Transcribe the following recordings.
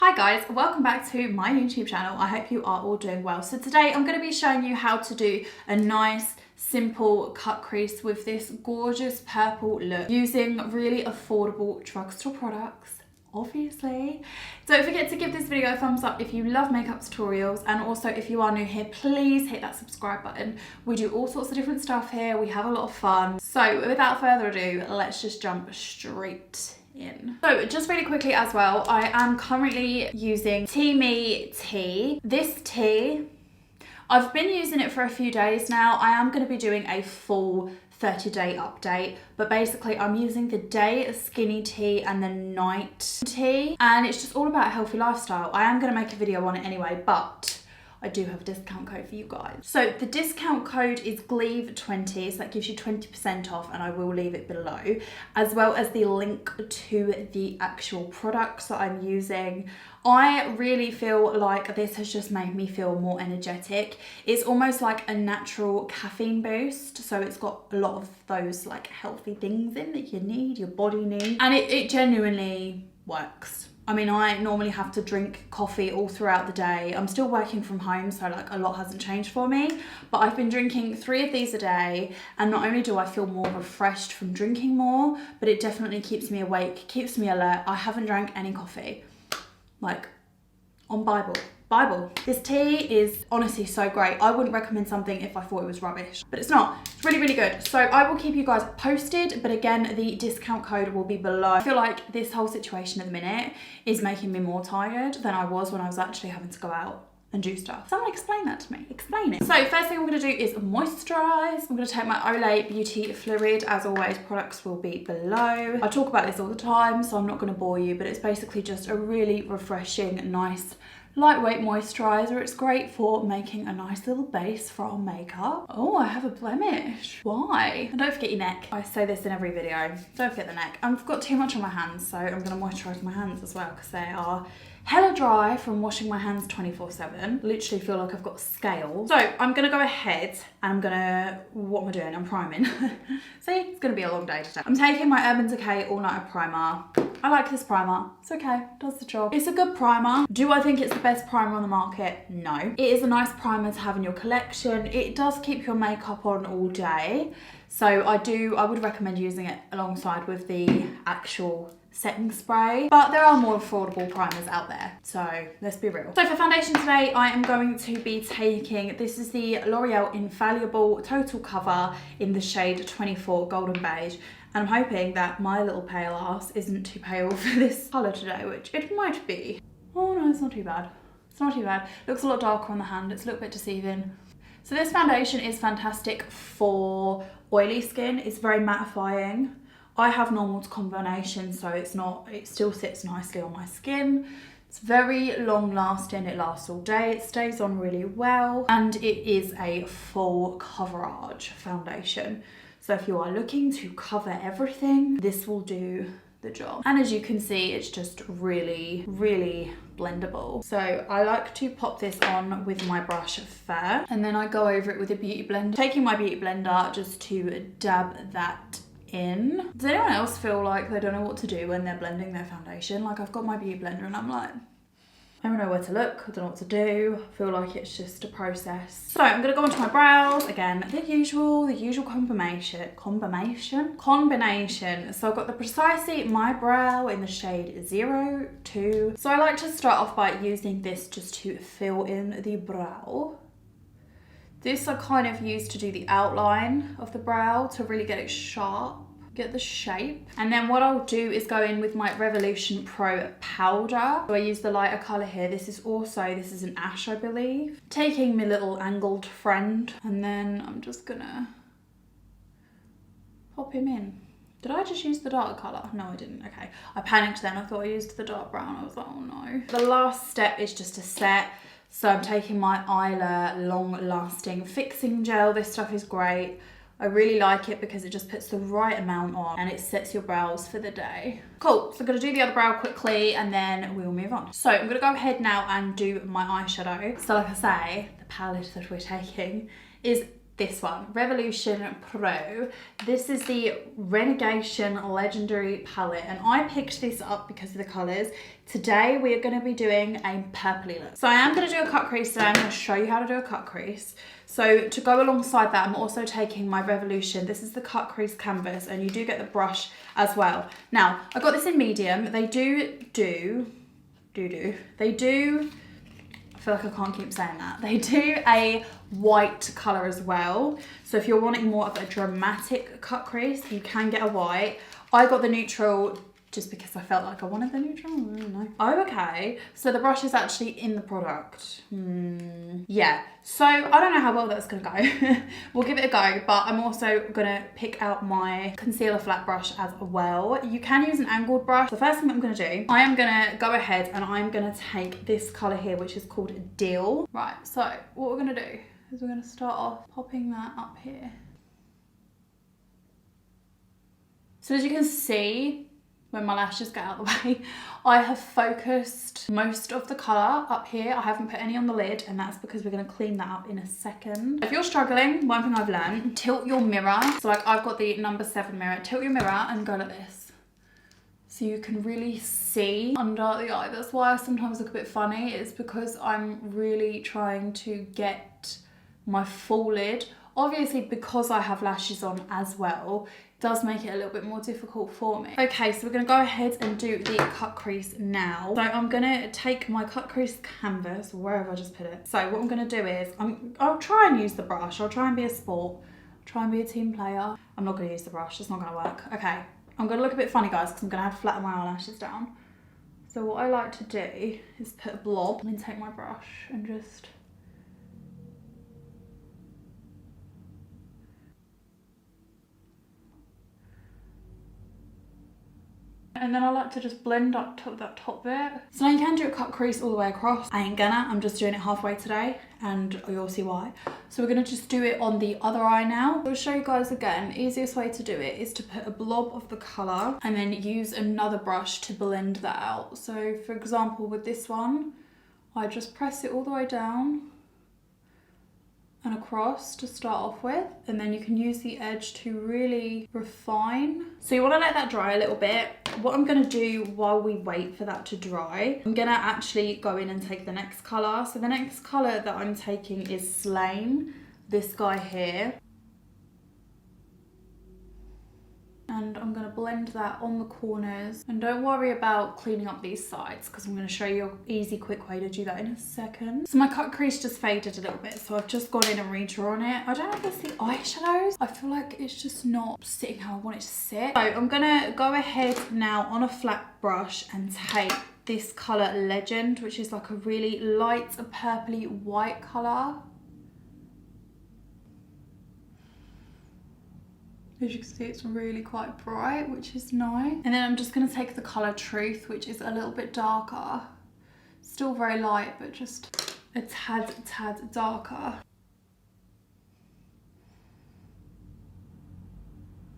Hi guys, welcome back to my YouTube channel. I hope you are all doing well. So today I'm going to be showing you how to do a nice simple cut crease with this gorgeous purple look using really affordable drugstore products, obviously. Don't forget to give this video a thumbs up if you love makeup tutorials, and also if you are new here, please hit that subscribe button. We do all sorts of different stuff here. We have a lot of fun. So without further ado, let's just jump straight in. So just really quickly as well, I am currently using TEAMI tea. This tea, I've been using it for a few days now. I am going to be doing a full 30-day update, but basically I'm using the day skinny tea and the night tea, and it's just all about a healthy lifestyle. I am going to make a video on it anyway, but I do have a discount code for you guys. So the discount code is GLEAV20, so that gives you 20% off, and I will leave it below, as well as the link to the actual products that I'm using. I really feel like this has just made me feel more energetic. It's almost like a natural caffeine boost, so it's got a lot of those like healthy things in that you need, your body needs, and it genuinely works. I mean, I normally have to drink coffee all throughout the day. I'm still working from home, so like a lot hasn't changed for me, but I've been drinking 3 of these a day, and not only do I feel more refreshed from drinking more, but it definitely keeps me awake, keeps me alert. I haven't drank any coffee, like on Bible. This tea is honestly so great. I wouldn't recommend something if I thought it was rubbish, but it's not. It's really, really good. So I will keep you guys posted, but again, the discount code will be below. I feel like this whole situation at the minute is making me more tired than I was when I was actually having to go out and do stuff. Someone explain that to me, explain it. So first thing I'm gonna do is moisturize. I'm gonna take my Olay Beauty Fluid. As always, products will be below. I talk about this all the time, so I'm not gonna bore you, but it's basically just a really refreshing, nice, lightweight moisturizer. It's great for making a nice little base for our makeup. Oh, I have a blemish. Why? And don't forget your neck. I say this in every video. Don't forget the neck. I've got too much on my hands, so I'm gonna moisturize my hands as well, because they are hella dry from washing my hands 24/7. Literally feel like I've got scales. So I'm gonna go ahead and I'm gonna, what am I doing? I'm priming. See, it's gonna be a long day today. I'm taking my Urban Decay All Nighter Primer. I like this primer. It's okay, does the job. It's a good primer. Do I think it's the best primer on the market? No. It is a nice primer to have in your collection. It does keep your makeup on all day. So I would recommend using it alongside with the actual setting spray, but there are more affordable primers out there, so let's be real. So for foundation today, I am going to be taking, this is the L'Oreal Infallible Total Cover in the shade 24 Golden Beige, and I'm hoping that my little pale ass isn't too pale for this colour today, which it might be. Oh no, it's not too bad. It's not too bad. Looks a lot darker on the hand. It's a little bit deceiving. So this foundation is fantastic for oily skin. It's very mattifying. I have normal to combination, so it still sits nicely on my skin. It's very long lasting, it lasts all day, it stays on really well, and it is a full coverage foundation. So if you are looking to cover everything, this will do the job. And as you can see, it's just really, really blendable. So I like to pop this on with my brush first, and then I go over it with a beauty blender. Taking my beauty blender just to dab that in. Does anyone else feel like they don't know what to do when they're blending their foundation? Like, I've got my beauty blender and I'm like, I don't know where to look, I don't know what to do. I feel like it's just a process. So I'm gonna go onto my brows. Again, the usual combination. So I've got the Precisely My Brow in the shade 02. So I like to start off by using this just to fill in the brow. This I kind of use to do the outline of the brow to really get it sharp, get the shape. And then what I'll do is go in with my Revolution Pro powder. So I use the lighter colour here. This is an ash, I believe. Taking my little angled friend, and then I'm just gonna pop him in. Did I just use the dark colour? No, I didn't. Okay. I panicked then. I thought I used the dark brown. I was like, oh no. The last step is just to set. So I'm taking my Eylure Long Lasting Fixing Gel. This stuff is great. I really like it because it just puts the right amount on and it sets your brows for the day. Cool, so I'm gonna do the other brow quickly and then we'll move on. So I'm gonna go ahead now and do my eyeshadow. So like I say, the palette that we're taking is this one, Revolution Pro. This is the Relegation Legendary palette, and I picked this up because of the colours. Today we are going to be doing a purpley look. So I am going to do a cut crease today. I'm going to show you how to do a cut crease. So to go alongside that, I'm also taking my Revolution. This is the cut crease canvas, and you do get the brush as well. Now, I got this in medium. They do, I feel like I can't keep saying that. They do a white colour as well. So if you're wanting more of a dramatic cut crease, you can get a white. I got the neutral just because I felt like I wanted the neutral. I don't know. Oh, okay. So the brush is actually in the product. Yeah. So I don't know how well that's gonna go. We'll give it a go, but I'm also gonna pick out my concealer flat brush as well. You can use an angled brush. The first thing I'm gonna do, I am gonna go ahead and I'm gonna take this color here, which is called Deal. Right, so what we're gonna do is we're gonna start off popping that up here. So as you can see, when my lashes get out of the way, I have focused most of the colour up here. I haven't put any on the lid, and that's because we're going to clean that up in a second. If you're struggling, one thing I've learned, tilt your mirror. So like I've got the number 7 mirror. Tilt your mirror and go like this. So you can really see under the eye. That's why I sometimes look a bit funny. It's because I'm really trying to get my full lid. Obviously, because I have lashes on as well, does make it a little bit more difficult for me. Okay, so we're gonna go ahead and do the cut crease now. So I'm gonna take my cut crease canvas, wherever I just put it. So what I'm gonna do is, I'll try and use the brush. I'll try and be a sport. I'll try and be a team player. I'm not gonna use the brush, it's not gonna work. Okay, I'm gonna look a bit funny, guys, because I'm gonna have to flatten my eyelashes down. So what I like to do is put a blob and then take my brush and just and then I like to just blend up that top bit. So now you can do a cut crease all the way across. I ain't gonna, I'm just doing it halfway today, and you'll see why. So we're gonna just do it on the other eye now. I'll show you guys again. Easiest way to do it is to put a blob of the colour and then use another brush to blend that out. So for example, with this one, I just press it all the way down and across to start off with, and then you can use the edge to really refine. So you want to let that dry a little bit. What I'm going to do while we wait for that to dry, I'm going to actually go in and take the next colour. So the next colour that I'm taking is Slain, this guy here. And I'm going to blend that on the corners. And don't worry about cleaning up these sides, because I'm going to show you an easy, quick way to do that in a second. So my cut crease just faded a little bit, so I've just gone in and redrawn it. I don't know if it's the eyeshadows. I feel like it's just not sitting how I want it to sit. So I'm going to go ahead now on a flat brush and take this colour Legend, which is like a really light, purpley white colour. As you can see, it's really quite bright, which is nice. And then I'm just going to take the colour Truth, which is a little bit darker. Still very light, but just a tad darker.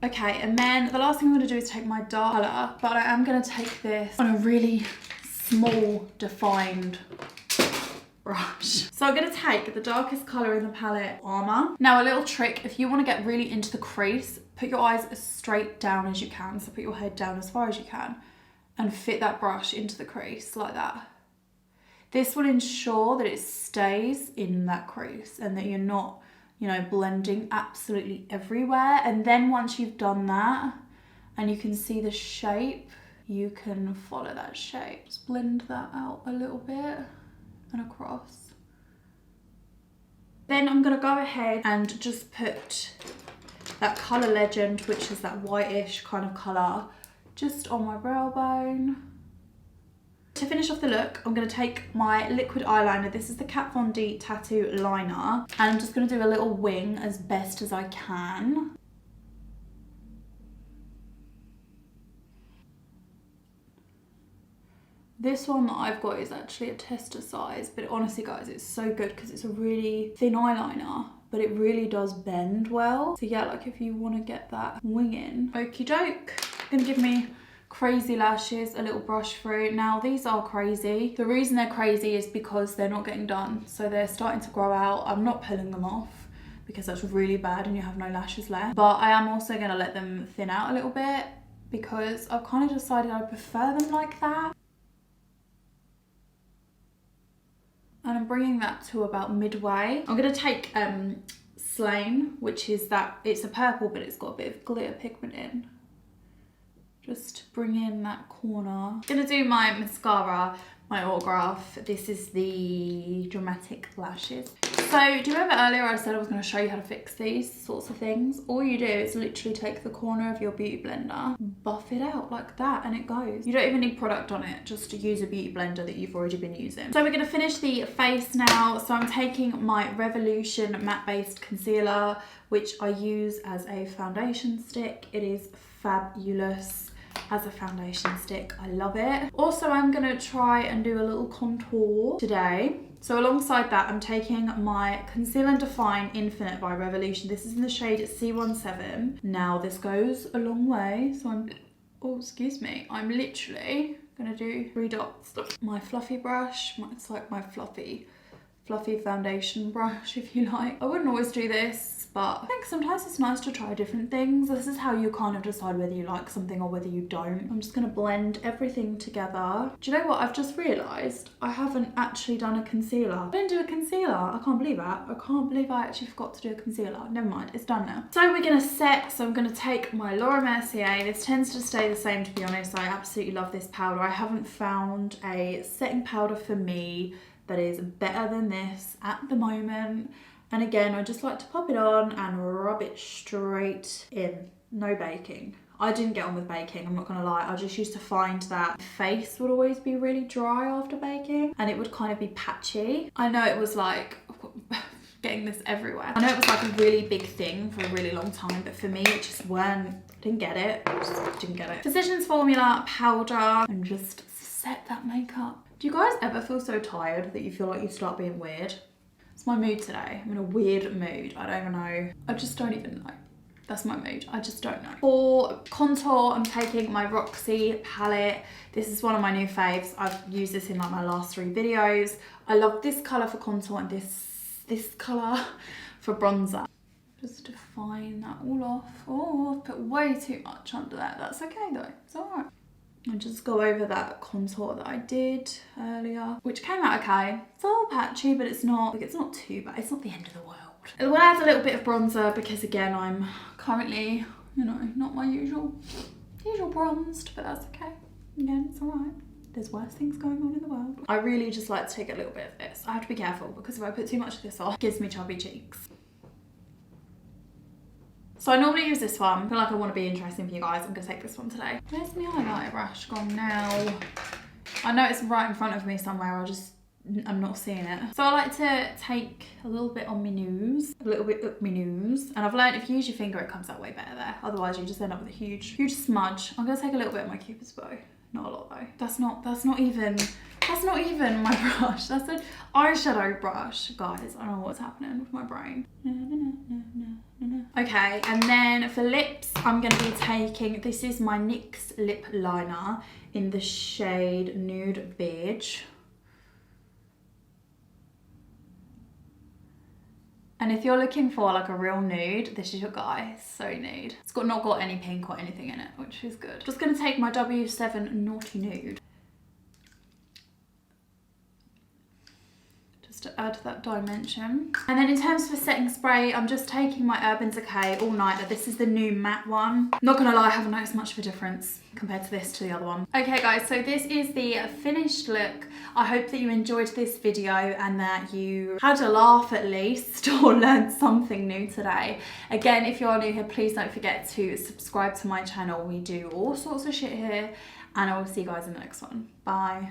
Okay, and then the last thing I'm going to do is take my dark colour, but I am going to take this on a really small, defined brush. So I'm going to take the darkest colour in the palette, Armour. Now a little trick, if you want to get really into the crease, put your eyes as straight down as you can. So put your head down as far as you can and fit that brush into the crease like that. This will ensure that it stays in that crease and that you're not, you know, blending absolutely everywhere. And then once you've done that and you can see the shape, you can follow that shape. Just blend that out a little bit and across. Then I'm gonna go ahead and just put that colour Legend, which is that whitish kind of colour, just on my brow bone. To finish off the look, I'm going to take my liquid eyeliner. This is the Kat Von D Tattoo Liner. And I'm just going to do a little wing as best as I can. This one that I've got is actually a tester size, but honestly guys, it's so good because it's a really thin eyeliner, but it really does bend well. So yeah, like if you want to get that wing in. Okie doke. Gonna give me crazy lashes, a little brush through. Now these are crazy. The reason they're crazy is because they're not getting done. So they're starting to grow out. I'm not pulling them off. because that's really bad and you have no lashes left. But I am also going to let them thin out a little bit because I've kind of decided I prefer them like that. And I'm bringing that to about midway. I'm going to take Slain, which is that, it's a purple but it's got a bit of glitter pigment in. Just bring in that corner. I'm going to do my mascara, my autograph. This is the Dramatic Lashes. So do you remember earlier I said I was going to show you how to fix these sorts of things? All you do is literally take the corner of your beauty blender, buff it out like that, and it goes. You don't even need product on it, just to use a beauty blender that you've already been using. So we're going to finish the face now. So I'm taking my Revolution matte based concealer, which I use as a foundation stick. It is fabulous as a foundation stick. I love it. Also, I'm gonna try and do a little contour today. So alongside that, I'm taking my Conceal and Define Infinite by Revolution. This is in the shade C17. Now this goes a long way, so I'm literally gonna do 3 dots. My fluffy brush, it's like my fluffy foundation brush, if you like. I wouldn't always do this, but I think sometimes it's nice to try different things. This is how you kind of decide whether you like something or whether you don't. I'm just gonna blend everything together. Do you know what? I've just realised I haven't actually done a concealer. I didn't do a concealer. I can't believe that. I can't believe I actually forgot to do a concealer. Never mind, it's done now. So we're gonna set, so I'm gonna take my Laura Mercier. This tends to stay the same, to be honest. I absolutely love this powder. I haven't found a setting powder for me that is better than this at the moment. And again, I just like to pop it on and rub it straight in. No baking. I didn't get on with baking, I'm not gonna lie. I just used to find that face would always be really dry after baking and it would kind of be patchy. I know it was like getting this everywhere. I know it was like a really big thing for a really long time, but for me it just didn't get it. I just didn't get it. Physicians Formula powder and just set that makeup. Do you guys ever feel so tired that you feel like you start being weird? It's my mood today. I'm in a weird mood. I don't even know. I just don't even know. That's my mood. I just don't know. For contour, I'm taking my Roxy palette. This is one of my new faves. I've used this in like my last 3 videos. I love this colour for contour and this colour for bronzer. Just define that all off. Oh, I've put way too much under that. That's okay though. It's alright. And just go over that contour that I did earlier, which came out okay. It's all patchy, but it's not too bad. It's not the end of the world. I'm gonna add a little bit of bronzer because again, I'm currently, you know, not my usual bronzed, but that's okay. Again, it's all right. There's worse things going on in the world. I really just like to take a little bit of this. I have to be careful because if I put too much of this on, it gives me chubby cheeks. So I normally use this one. I feel like I want to be interesting for you guys. I'm going to take this one today. Where's my highlighter brush gone now? I know it's right in front of me somewhere. I'm not seeing it. So I like to take a little bit on my nose. A little bit up my nose. And I've learned if you use your finger, it comes out way better there. Otherwise, you just end up with a huge smudge. I'm going to take a little bit of my Cupid's bow. Not a lot though. That's not even my brush. That's an eyeshadow brush. Guys, I don't know what's happening with my brain. Okay, and then for lips, I'm going to be taking, this is my NYX Lip Liner in the shade Nude Beige. And if you're looking for like a real nude, this is your guy. So nude. It's not got any pink or anything in it, which is good. Just gonna take my W7 Naughty Nude. Just to add that dimension. And then in terms of setting spray, I'm just taking my Urban Decay All Nighter. This is the new matte one. Not gonna lie, I haven't noticed much of a difference compared to this to the other one. Okay guys, so this is the finished look. I hope that you enjoyed this video and that you had a laugh at least or learned something new today. Again, if you are new here, please don't forget to subscribe to my channel. We do all sorts of shit here and I will see you guys in the next one. Bye.